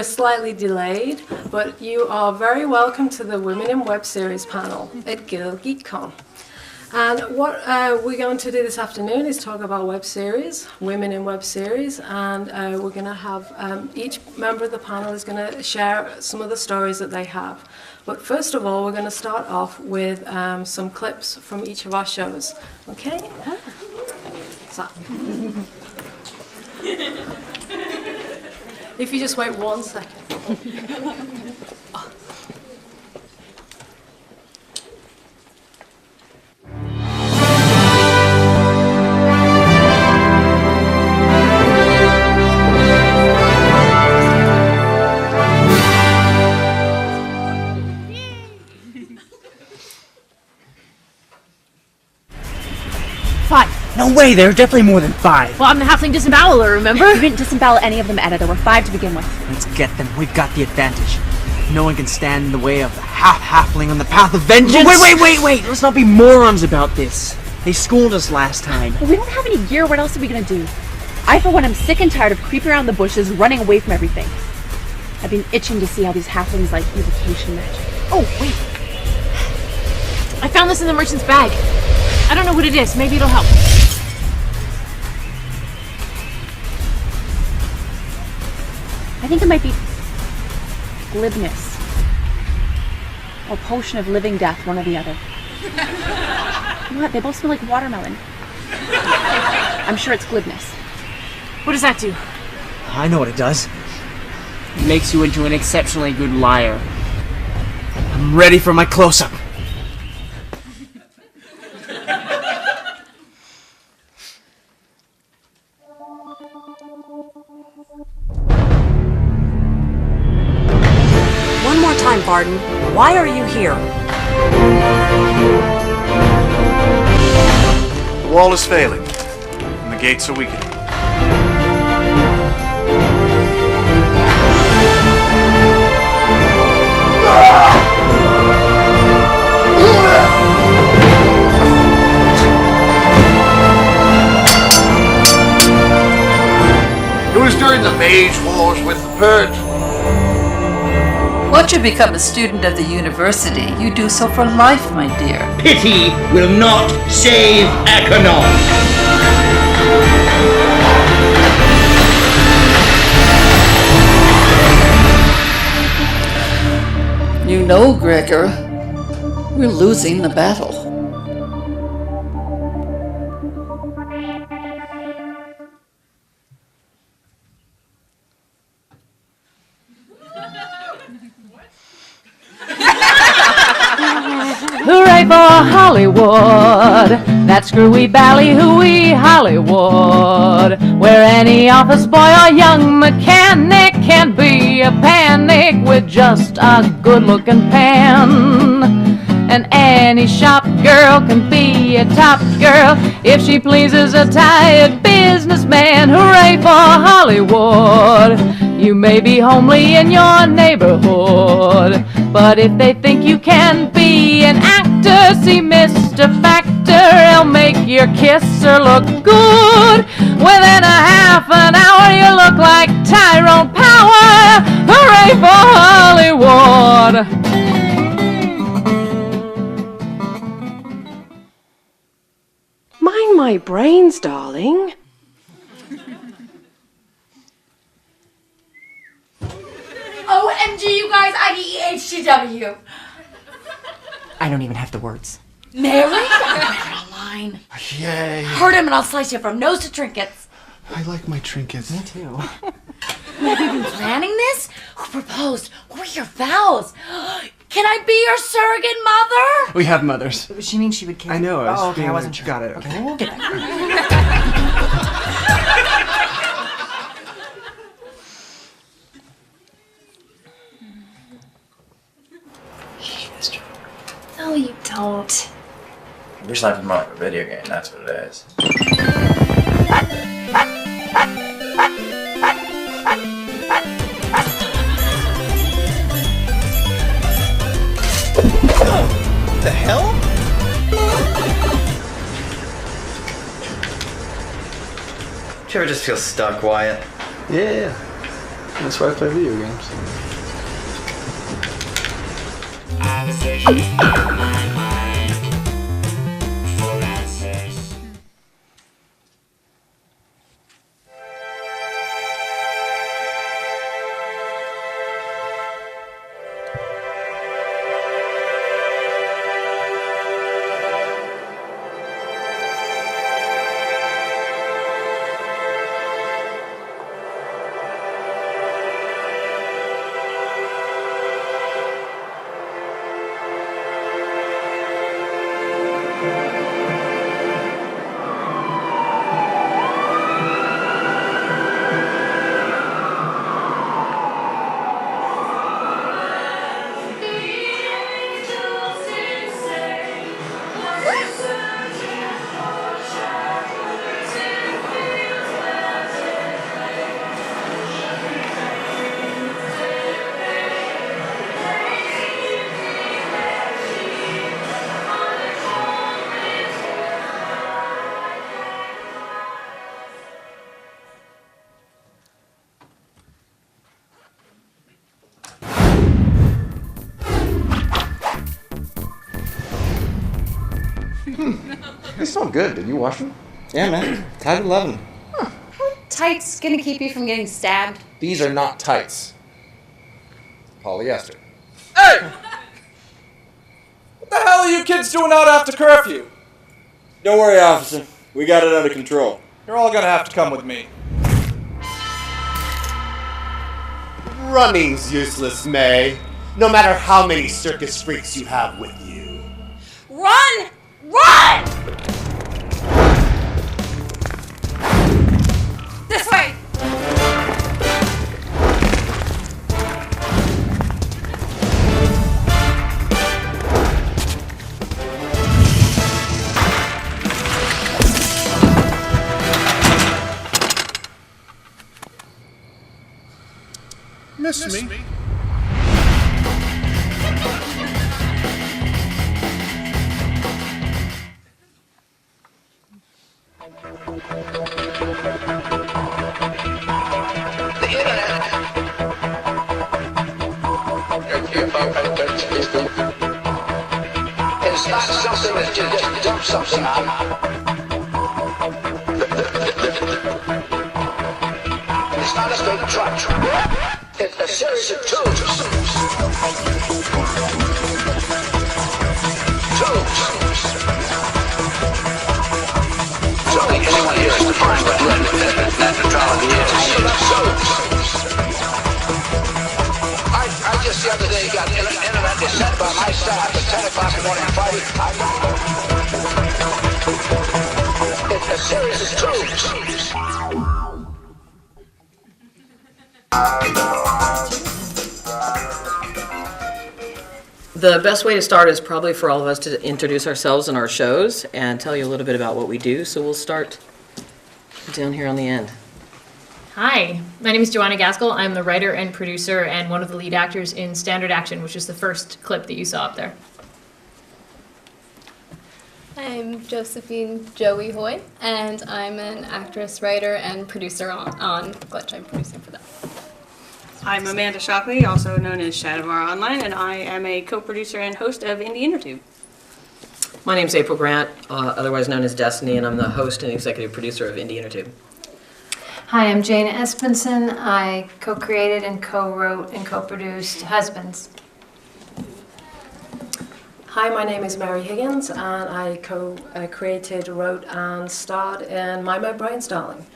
slightly delayed, but you are very welcome to the Women in Web Series panel at GeekCon. And what we're going to do this afternoon is talk about web series, women in web series, and we're going to have each member of the panel is going to share some of the stories that they have. But first of all, we're going to start off with some clips from each of our shows. Okay? So. If you just wait 1 second. No way, there are definitely more than 5. Well, I'm the halfling disemboweler, remember? You didn't disembowel any of them, Edda. There were 5 to begin with. Let's get them. We've got the advantage. No one can stand in the way of the half-halfling on the path of vengeance. Wait! Let's not be morons about this. They schooled us last time. Well, we don't have any gear. What else are we gonna do? I, for one, am sick and tired of creeping around the bushes, running away from everything. I've been itching to see how these halflings like evocation magic. Oh, wait. I found this in the merchant's bag. I don't know what it is. Maybe it'll help. I think it might be glibness. Or potion of living death, one or the other. What? They both smell like watermelon. I'm sure it's glibness. What does that do? I know what it does. It makes you into an exceptionally good liar. I'm ready for my close-up. One more time, Barden. Why are you here? The wall is failing, and the gates are weakening. It was during the Mage Wars with the Purge. Once you become a student of the university, you do so for life, my dear. Pity will not save Acheron. You know, Gregor, we're losing the battle. Hooray for Hollywood, that screwy ballyhooey Hollywood, where any office boy or young mechanic can be a panic with just a good-looking pen. And any shop girl can be a top girl if she pleases a tired businessman. Hooray for Hollywood! You may be homely in your neighborhood, but if they think you can be an actor, see Mr. Factor, he'll make your kisser look good. Within a half an hour, you look like Tyrone Power. Hooray for Hollywood! Mind my brains, darling. OMG, you guys, IDEHGW. I don't even have the words. Mary? Right online. Yay. Hurt him and I'll slice you from nose to trinkets. I like my trinkets. Me too. Have you been planning this? Who proposed? What were your vows? Can I be your surrogate mother? We have mothers. She means she would care. I know. I wasn't sure. Got it. Okay, we'll get that. No, you don't. You're slapping him like a video game, that's what it is. What the hell? Do you ever just feel stuck, Wyatt? Yeah. That's why I play video games. They smell good. Did you wash them? Yeah, man. Tight 11. Tights gonna keep you from getting stabbed? These are not tights. Polyester. Hey! What the hell are you kids doing out after curfew? Don't worry, officer. We got it under control. You're all gonna have to come with me. Running's useless, May. No matter how many circus freaks you have with you. Run! Run! This way! Miss me? It's not something that you just dump something on. It's not a big truck. It's a series of tubes. Surely anyone here has defined what net neutrality is. I just the other day got internet was sent by my staff at 10 o'clock in the morning Friday. It's a series of tubes. The best way to start is probably for all of us to introduce ourselves and our shows and tell you a little bit about what we do. So we'll start down here on the end. Hi, my name is Joanna Gaskell. I'm the writer and producer and one of the lead actors in Standard Action, which is the first clip that you saw up there. I'm Josephine Joey Hoy, and I'm an actress, writer, and producer on Glitch. I'm producing for them. I'm Amanda Shockley, also known as Shadowbar Online, and I am a co-producer and host of Indie Innertube. My name's April Grant, otherwise known as Destiny, and I'm the host and executive producer of Indie Innertube. Hi, I'm Jane Espenson. I co-created and co-wrote and co-produced Husbands. Hi, my name is Mary Higgins, and I co-created, wrote, and starred in My Brain's Darling.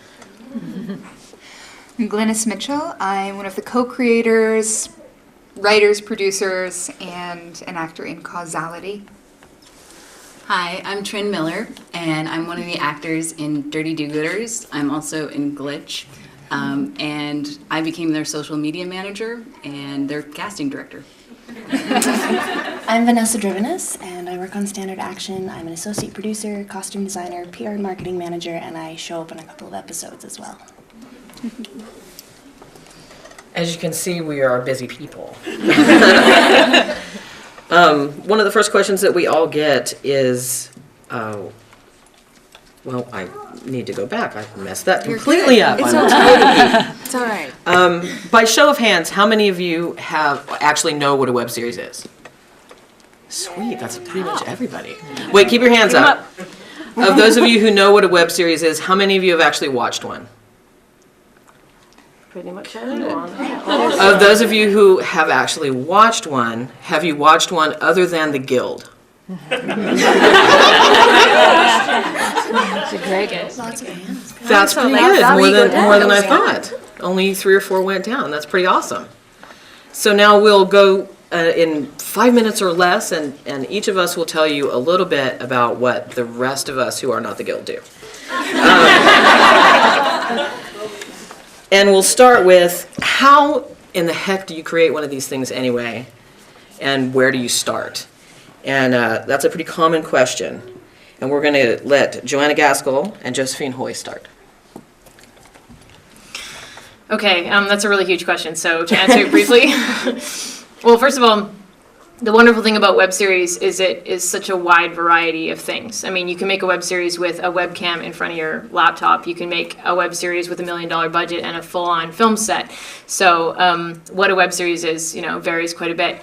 I'm Glennis Mitchell. I'm one of the co-creators, writers, producers, and an actor in Causality. Hi, I'm Trin Miller, and I'm one of the actors in Dirty Do-Gooders. I'm also in Glitch, and I became their social media manager and their casting director. I'm Vanessa Drivenis, and I work on Standard Action. I'm an associate producer, costume designer, PR and marketing manager, and I show up in a couple of episodes as well. As you can see, we are busy people. One of the first questions that we all get is, Well, I need to go back. I messed that completely up. It's I'm all totally right. It's all right. By show of hands, how many of you have actually know what a web series is? Sweet, that's pretty much everybody. Wait, keep your hands up. Of those of you who know what a web series is, how many of you have actually watched one? Pretty much everyone. Of those of you who have actually watched one, have you watched one other than The Guild? That's a great guess. That's pretty good. More than I thought. Only 3 or 4 went down. That's pretty awesome. So now we'll go in 5 minutes or less, and each of us will tell you a little bit about what the rest of us who are not the Guild do. And we'll start with, how in the heck do you create one of these things anyway? And where do you start? And that's a pretty common question. And we're going to let Joanna Gaskell and Josephine Hoy start. Okay, that's a really huge question. So to answer it briefly, well, first of all, the wonderful thing about web series is it is such a wide variety of things. I mean, you can make a web series with a webcam in front of your laptop. You can make a web series with $1 million budget and a full-on film set. So what a web series is, varies quite a bit.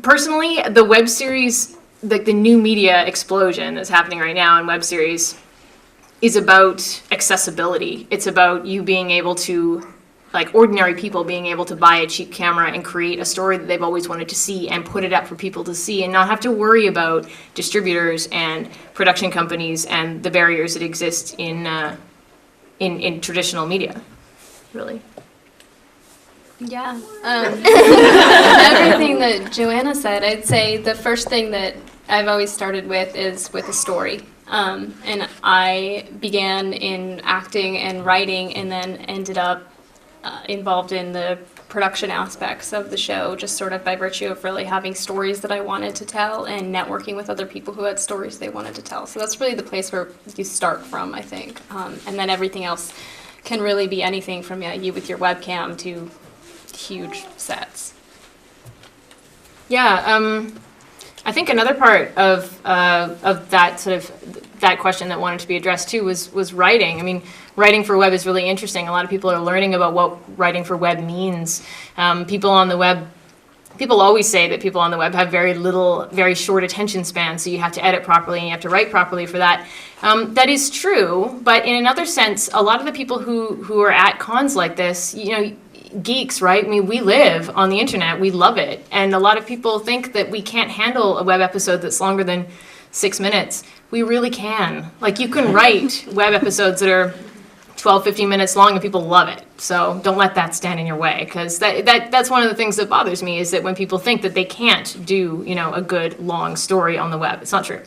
Personally, the web series, the new media explosion that's happening right now in web series is about accessibility. It's about you being able to, like ordinary people being able to buy a cheap camera and create a story that they've always wanted to see and put it up for people to see and not have to worry about distributors and production companies and the barriers that exist in traditional media, really. Yeah. Everything that Joanna said, I'd say the first thing that I've always started with is with a story. And I began in acting and writing and then ended up involved in the production aspects of the show, just sort of by virtue of really having stories that I wanted to tell and networking with other people who had stories they wanted to tell. So that's really the place where you start from, I think. And then everything else can really be anything from you with your webcam to huge sets. Yeah, I think another part of that sort of that question that wanted to be addressed too was writing. I mean, writing for web is really interesting. A lot of people are learning about what writing for web means. People always say that people on the web have very short attention span, so you have to edit properly and you have to write properly for that. That is true, but in another sense, a lot of the people who are at cons like this, geeks, right? I mean, we live on the internet, we love it, and a lot of people think that we can't handle a web episode that's longer than 6 minutes. We really can. Like, you can write web episodes that are 12, 15 minutes long and people love it. So don't let that stand in your way, because that's one of the things that bothers me, is that when people think that they can't do, a good long story on the web. It's not true.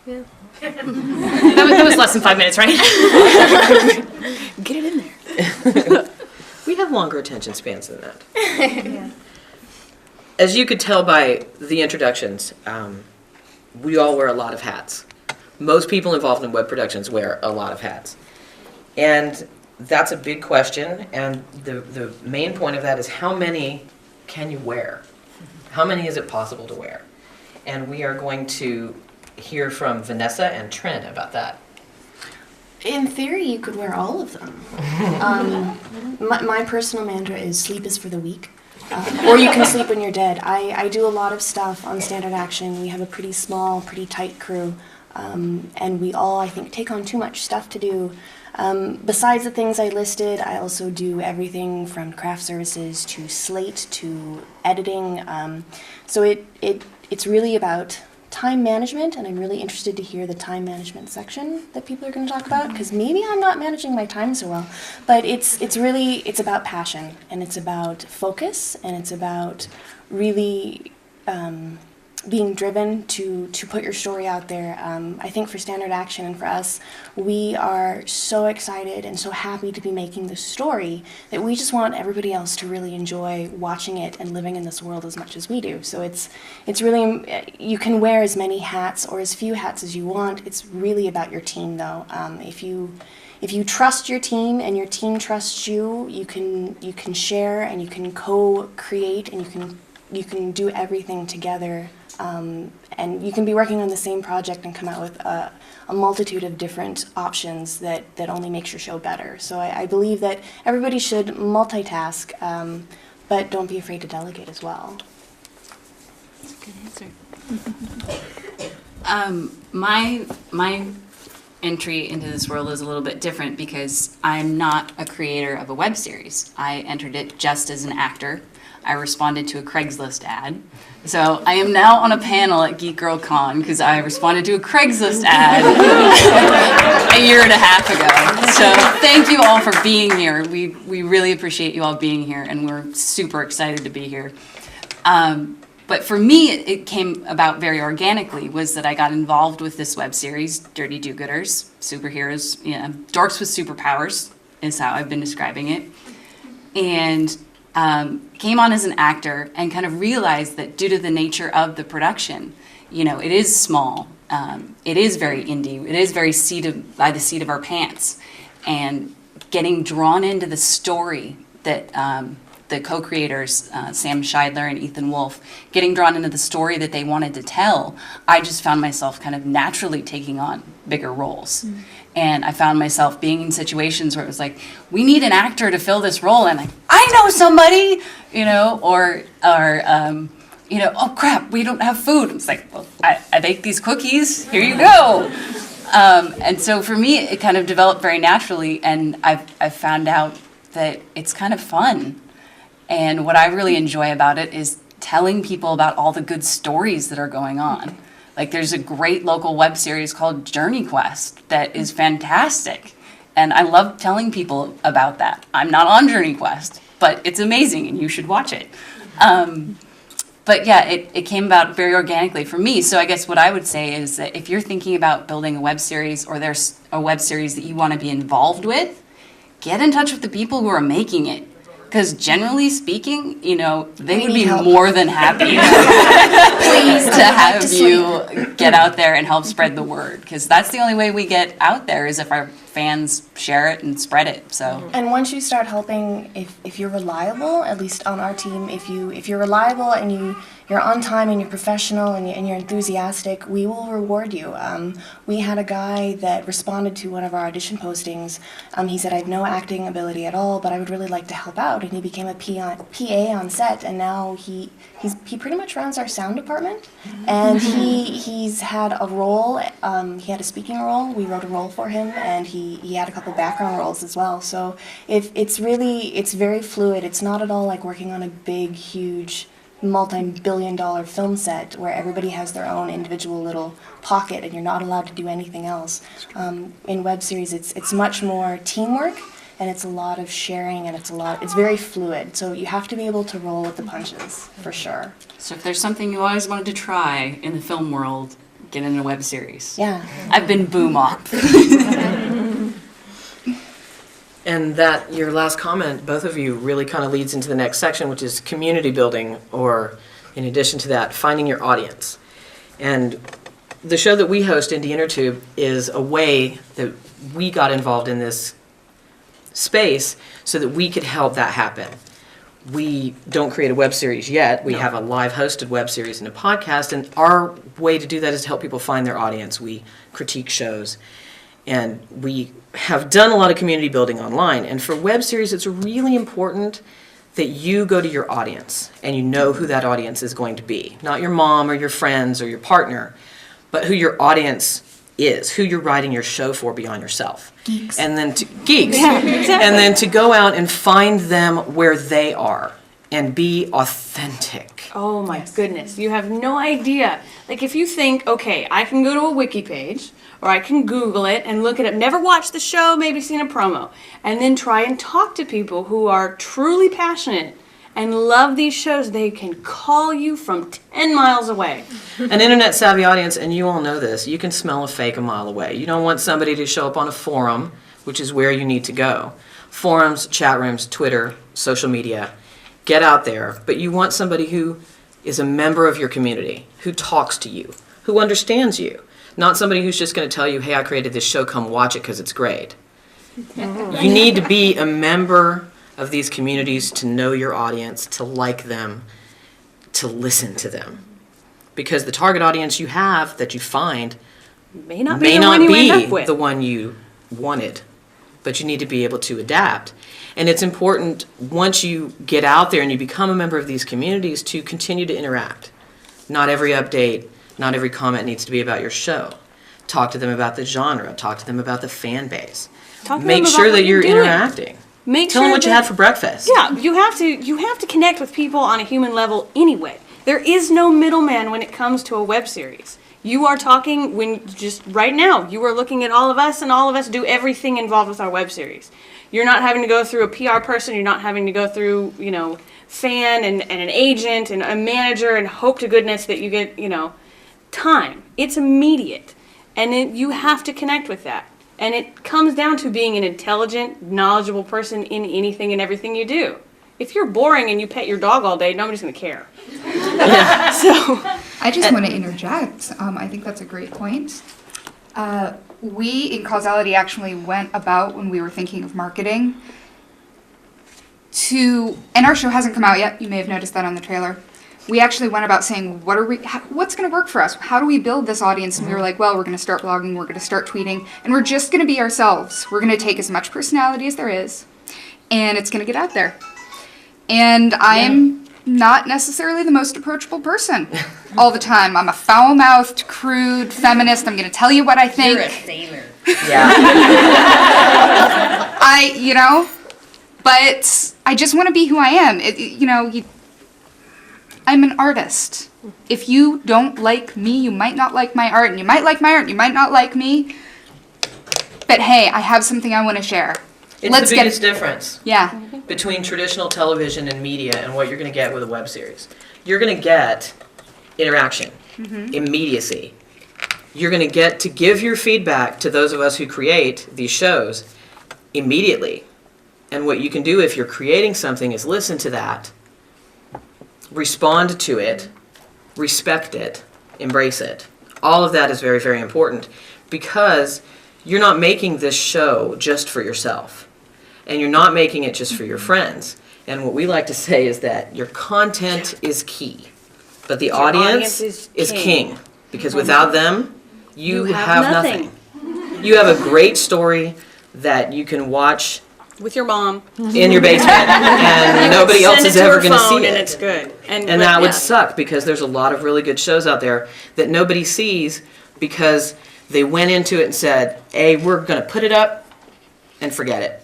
Yeah. That was less than 5 minutes, right? Get it in there. We have longer attention spans than that. Yeah. As you could tell by the introductions, we all wear a lot of hats. Most people involved in web productions wear a lot of hats. And that's a big question, and the main point of that is, how many can you wear? How many is it possible to wear? And we are going to hear from Vanessa and Trin about that. In theory, you could wear all of them. My personal mantra is sleep is for the weak. Or you can sleep when you're dead. I do a lot of stuff on Standard Action. We have a pretty small, pretty tight crew. And we all, I think, take on too much stuff to do. Besides the things I listed, I also do everything from craft services to slate to editing. So it's really about time management, and I'm really interested to hear the time management section that people are going to talk about, because maybe I'm not managing my time so well. But it's about passion, and it's about focus, and it's about really being driven to put your story out there. I think for Standard Action and for us, we are so excited and so happy to be making this story that we just want everybody else to really enjoy watching it and living in this world as much as we do. So it's really, you can wear as many hats or as few hats as you want. It's really about your team, though. If you trust your team and your team trusts you, you can share and you can co-create and you can you can do everything together, and you can be working on the same project and come out with a multitude of different options that only makes your show better. So I believe that everybody should multitask, but don't be afraid to delegate as well. That's a good answer. My entry into this world is a little bit different because I'm not a creator of a web series. I entered it just as an actor. I responded to a Craigslist ad. So I am now on a panel at Geek Girl Con because I responded to a Craigslist ad a year and a half ago. So thank you all for being here. We really appreciate you all being here, and we're super excited to be here. But for me, it came about very organically, was that I got involved with this web series, Dirty Do-Gooders, superheroes, dorks with superpowers is how I've been describing it. And came on as an actor and kind of realized that due to the nature of the production, it is small, it is very indie, it is very by the seat of our pants. And getting drawn into the story that the co-creators, Sam Scheidler and Ethan Wolfe, getting drawn into the story that they wanted to tell, I just found myself kind of naturally taking on bigger roles. Mm. And I found myself being in situations where it was like, we need an actor to fill this role, and I know somebody, or oh crap, we don't have food. It's like, well, I baked these cookies, here you go. And so for me, it kind of developed very naturally, and I've found out that it's kind of fun. And what I really enjoy about it is telling people about all the good stories that are going on. Like, there's a great local web series called Journey Quest that is fantastic. And I love telling people about that. I'm not on Journey Quest, but it's amazing and you should watch it. But yeah, it came about very organically for me. So I guess what I would say is that if you're thinking about building a web series, or there's a web series that you want to be involved with, get in touch with the people who are making it. Because generally speaking, they would be more than happy pleased to have you get out there and help spread the word. Because that's the only way we get out there, is if our fans share it and spread it. So. And once you start helping, if you're reliable, at least on our team, if you're reliable and you're on time and you're professional and you're enthusiastic, we will reward you. We had a guy that responded to one of our audition postings. He said, I have no acting ability at all, but I would really like to help out. And he became a PA on set, and now he pretty much runs our sound department. And he's had a role, he had a speaking role. We wrote a role for him, and he had a couple background roles as well. So it's very fluid. It's not at all like working on a big, huge, multi-billion-dollar film set where everybody has their own individual little pocket and you're not allowed to do anything else. In web series, it's much more teamwork, and it's a lot of sharing, and it's very fluid. So you have to be able to roll with the punches, for sure. So if there's something you always wanted to try in the film world, get in a web series. Yeah. I've been boom op. And that, your last comment, both of you, really kind of leads into the next section, which is community building, or in addition to that, finding your audience. And the show that we host, Indie InnerTube, is a way that we got involved in this space so that we could help that happen. We don't create a web series yet. We have a live hosted web series and a podcast, and our way to do that is to help people find their audience. We critique shows, and we have done a lot of community building online. And for web series, it's really important that you go to your audience and you know who that audience is going to be. Not your mom or your friends or your partner, but who your audience is, who you're writing your show for beyond yourself. Geeks. And then geeks. Yeah, exactly. And then to go out and find them where they are and be authentic. Oh my goodness, you have no idea. Like, if you think, okay, I can go to a wiki page, or I can Google it and look it up, never watched the show, maybe seen a promo, and then try and talk to people who are truly passionate and love these shows, they can call you from 10 miles away. An internet savvy audience, and you all know this, you can smell a fake a mile away. You don't want somebody to show up on a forum, which is where you need to go. Forums, chat rooms, Twitter, social media. Get out there, but you want somebody who is a member of your community, who talks to you, who understands you. Not somebody who's just going to tell you, hey, I created this show, come watch it because it's great. You need to be a member of these communities to know your audience, to like them, to listen to them. Because the target audience you have that you find may not be the one you wanted, but you need to be able to adapt. And it's important once you get out there and you become a member of these communities to continue to interact. Not every update, not every comment needs to be about your show. Talk to them about the genre, talk to them about the fan base. Make sure that you're interacting. Tell them what you had for breakfast. Yeah, you have to connect with people on a human level anyway. There is no middleman when it comes to a web series. You are talking just right now, you are looking at all of us, and all of us do everything involved with our web series. You're not having to go through a PR person, you're not having to go through, fan and an agent and a manager and hope to goodness that you get, time. It's immediate. And you have to connect with that. And it comes down to being an intelligent, knowledgeable person in anything and everything you do. If you're boring and you pet your dog all day, nobody's going to care. So, I just want to interject. I think that's a great point. We in Causality actually went about, when we were thinking of marketing, and our show hasn't come out yet, you may have noticed that on the trailer. We actually went about saying, what's going to work for us? How do we build this audience? And we were like, well, we're going to start blogging, we're going to start tweeting, and we're just going to be ourselves. We're going to take as much personality as there is, and it's going to get out there. And I'm not necessarily the most approachable person all the time. I'm a foul-mouthed, crude feminist. I'm going to tell you what I think. You're a sailor. Yeah. But I just want to be who I am. I'm an artist. If you don't like me, you might not like my art, and you might like my art, and you might not like me. But hey, I have something I want to share. It's the biggest difference. Yeah. Between traditional television and media and what you're going to get with a web series. You're going to get interaction, immediacy. You're going to get to give your feedback to those of us who create these shows immediately. And what you can do if you're creating something is listen to that, respond to it, respect it, embrace it. All of that is very, very important because you're not making this show just for yourself. And you're not making it just for your friends. And what we like to say is that your content is key, but the audience is king. Because without them, you have nothing. You have a great story that you can watch with your mom in your basement, and nobody else is ever going to see it. And it's good. And that would suck because there's a lot of really good shows out there that nobody sees because they went into it and said, hey, we're going to put it up and forget it.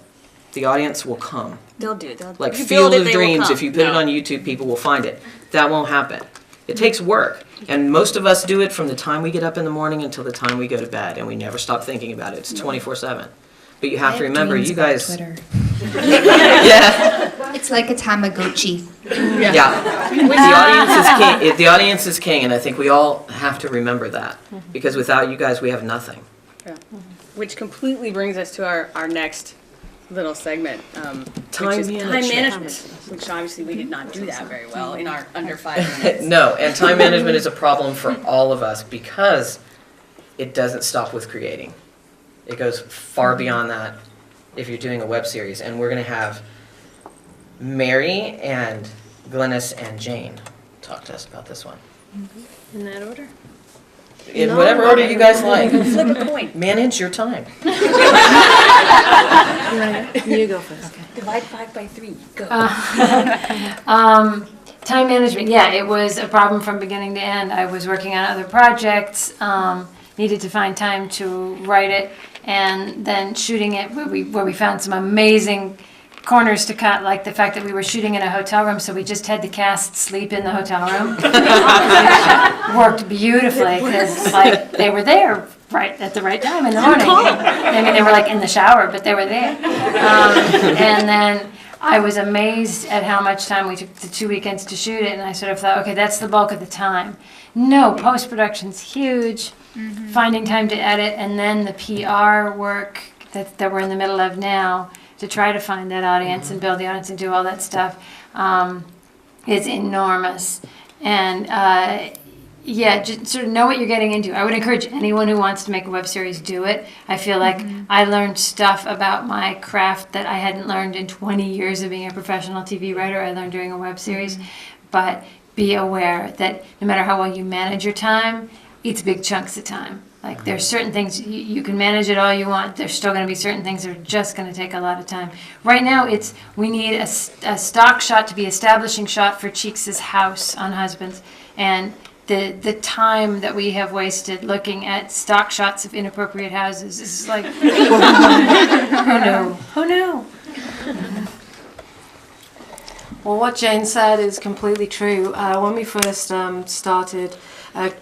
The audience will come. They'll do it. Like Field of Dreams, if you put it on YouTube, people will find it. That won't happen. It takes work. And most of us do it from the time we get up in the morning until the time we go to bed, and we never stop thinking about it. It's 24/7. But you have to remember, you guys... Twitter. Yeah. It's like a Tamagotchi. Yeah. The audience is king. The audience is king, and I think we all have to remember that. Because without you guys, we have nothing. Yeah. Which completely brings us to our next little segment, Time management, which obviously we did not do that very well in our under 5 minutes. No, and time management is a problem for all of us because it doesn't stop with creating. It goes far beyond that if you're doing a web series. And we're going to have Mary and Glynis and Jane talk to us about this one. In that order? In whatever order you guys like. Flip a coin. Manage your time. You go first. Okay. Divide 5 by 3. Go. Time management, yeah, it was a problem from beginning to end. I was working on other projects, needed to find time to write it, and then shooting it where we found some amazing corners to cut, like the fact that we were shooting in a hotel room, so we just had the cast sleep in the hotel room. Worked beautifully because they were there right at the right time in the morning. I mean, they were in the shower, but they were there. And then I was amazed at how much time we took the 2 weekends to shoot it, and I sort of thought, okay, that's the bulk of the time. No, post-production's huge. Finding time to edit, and then the PR work that we're in the middle of now to try to find that audience and build the audience and do all that stuff is enormous. And just sort of know what you're getting into. I would encourage anyone who wants to make a web series do it. I feel like I learned stuff about my craft that I hadn't learned in 20 years of being a professional TV writer. I learned during a web series. But be aware that no matter how well you manage your time, it's big chunks of time. Like there's certain things you can manage it all you want. There's still going to be certain things that are just going to take a lot of time. Right now, we need a stock shot to be establishing shot for Cheeks' house on Husbands, and the time that we have wasted looking at stock shots of inappropriate houses is like, oh no. Well, what Jane said is completely true. When we first started,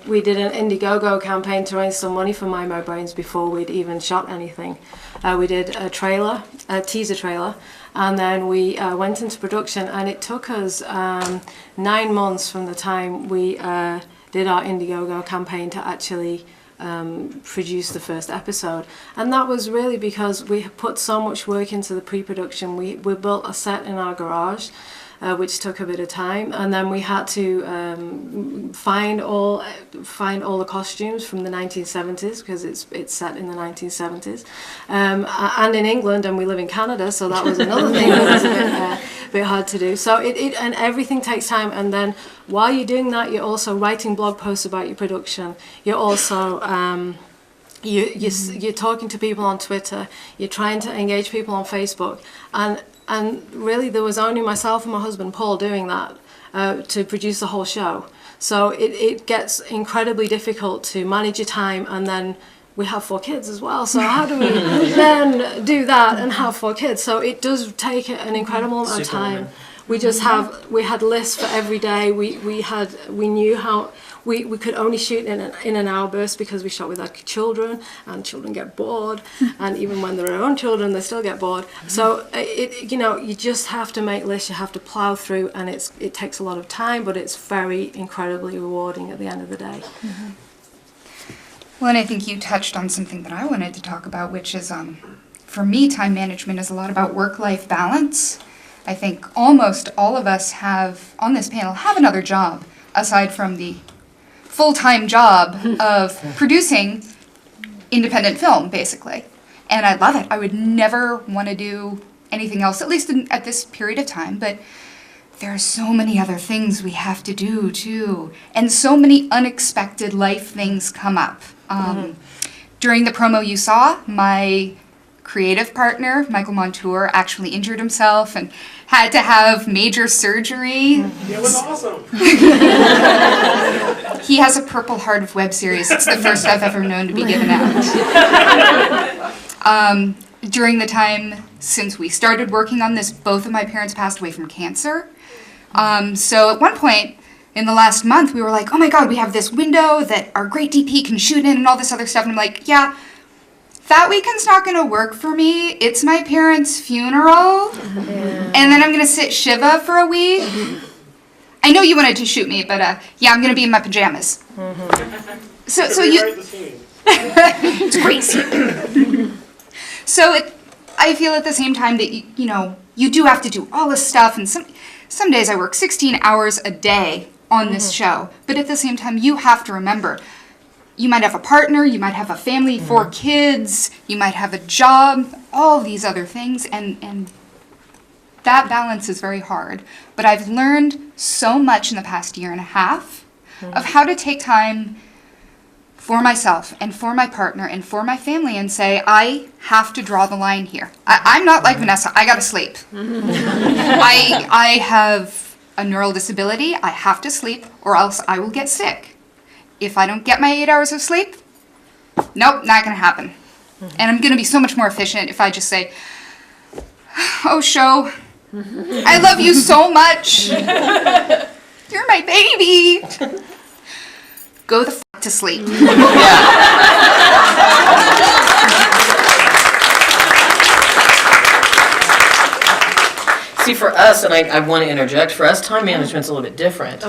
we did an Indiegogo campaign to raise some money for My Brains before we'd even shot anything. We did a teaser trailer, and then we went into production, and it took us 9 months from the time we did our Indiegogo campaign to actually produce the first episode. And that was really because we put so much work into the pre-production. We built a set in our garage, which took a bit of time, and then we had to find all the costumes from the 1970s, because it's set in the 1970s, and in England, and we live in Canada, so that was another thing that was a bit hard to do. So and everything takes time, and then while you're doing that, you're also writing blog posts about your production. You're also you're talking to people on Twitter. You're trying to engage people on Facebook, and really, there was only myself and my husband, Paul, doing that to produce the whole show. So it gets incredibly difficult to manage your time, and then we have 4 kids as well. So how do we then do that and have 4 kids? So it does take an incredible amount of time. We had lists for every day. We knew how we could only shoot in an hour burst, because we shot with our children, and children get bored, and even when they're our own children, they still get bored. So you just have to make lists. You have to plow through, and it takes a lot of time, but it's very incredibly rewarding at the end of the day. Well, and I think you touched on something that I wanted to talk about, which is, for me, time management is a lot about work-life balance. I think almost all of us on this panel have another job aside from the full-time job of producing independent film, basically. And I love it. I would never want to do anything else, at least at this period of time, but there are so many other things we have to do, too. And so many unexpected life things come up. During the promo you saw, my creative partner, Michael Montour, actually injured himself and had to have major surgery. It was awesome. He has a Purple Heart of web series. It's the first I've ever known to be given out. During the time since we started working on this, both of my parents passed away from cancer. So at one point in the last month, we were like, oh my God, we have this window that our great DP can shoot in and all this other stuff. And I'm like, yeah, that weekend's not going to work for me. It's my parents' funeral. And then I'm going to sit Shiva for a week. I know you wanted to shoot me, but yeah, I'm going to be in my pajamas. So you... It's crazy. So I feel at the same time that, you do have to do all this stuff. And some days I work 16 hours a day on this show. But at the same time, you have to remember, you might have a partner, you might have a family, 4 kids, you might have a job, all these other things, and that balance is very hard. But I've learned so much in the past year and a half of how to take time for myself and for my partner and for my family and say, I have to draw the line here. I'm not like Vanessa, I gotta sleep. I have a neural disability, I have to sleep or else I will get sick. If I don't get my 8 hours of sleep, nope, not gonna happen. And I'm gonna be so much more efficient if I just say, oh, show, I love you so much. You're my baby. Go the f*** to sleep. See, for us, and I want to interject, for us, time management's a little bit different.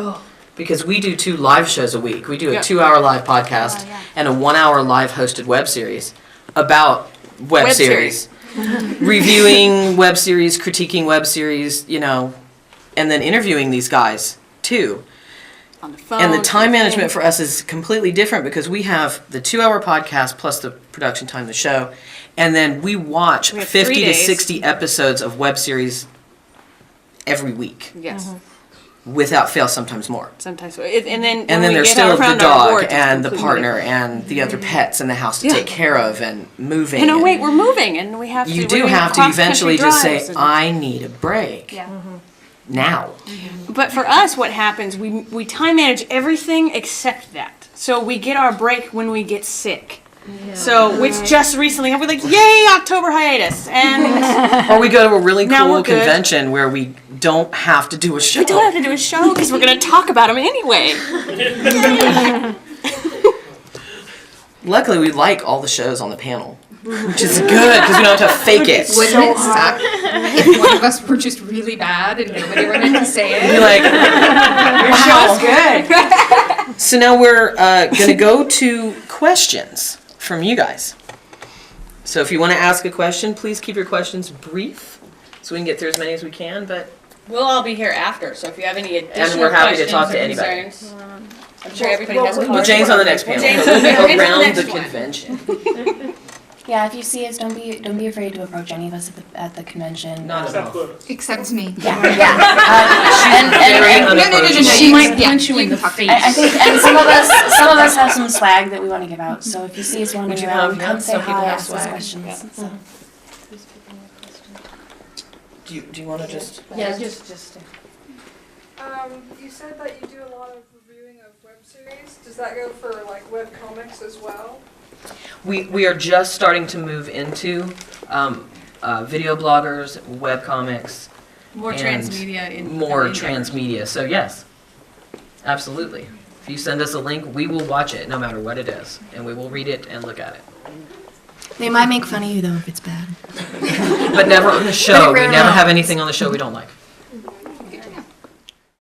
Because we do 2 live shows a week. We do a 2-hour live podcast and a 1-hour live hosted web series about web series. Reviewing web series, critiquing web series, and then interviewing these guys, too. On the phone. And the time management for us is completely different because we have the 2-hour podcast plus the production time of the show, and then we watch 50 to 60 episodes of web series every week. Yes. without fail, sometimes more. Sometimes, and then There's still the dog and the partner and the other pets in the house to take care of and moving. And wait, we're moving, and we have to. You do have to eventually just say, I need a break. Yeah. Now. But for us, what happens, we time manage everything except that. So we get our break when we get sick. Yeah. So, which just recently, we're like, yay, October hiatus. And or we go to a really cool convention where we don't have to do a show. We don't have to do a show because we're going to talk about them anyway. Luckily, we like all the shows on the panel, which is good because we don't have to fake it. Wouldn't it suck if one of us were just really bad and nobody wanted to say it? Be like, your show's good. So now we're going to go to questions from you guys. So if you want to ask a question, please keep your questions brief so we can get through as many as we can. But we'll all be here after, so if you have any additional questions, and we're happy to talk to anybody. I'm sure everybody has a Well, Jane's on the next panel. Jane's around the convention. Yeah, if you see us, don't be afraid to approach any of us at the convention. Not at all. Except me. Yeah. She might punch you in the face. I think, and some of us have some swag that we want to give out. So if you see us wandering around, come say hi, ask us questions. Yeah. So. Do you want to just? Yeah, just. You said that you do a lot of reviewing of web series. Does that go for like web comics as well? We are just starting to move into video bloggers, webcomics, more transmedia. More transmedia. So yes, absolutely. If you send us a link, we will watch it no matter what it is, and we will read it and look at it. They might make fun of you though if it's bad. But never on the show. We never have anything on the show we don't like.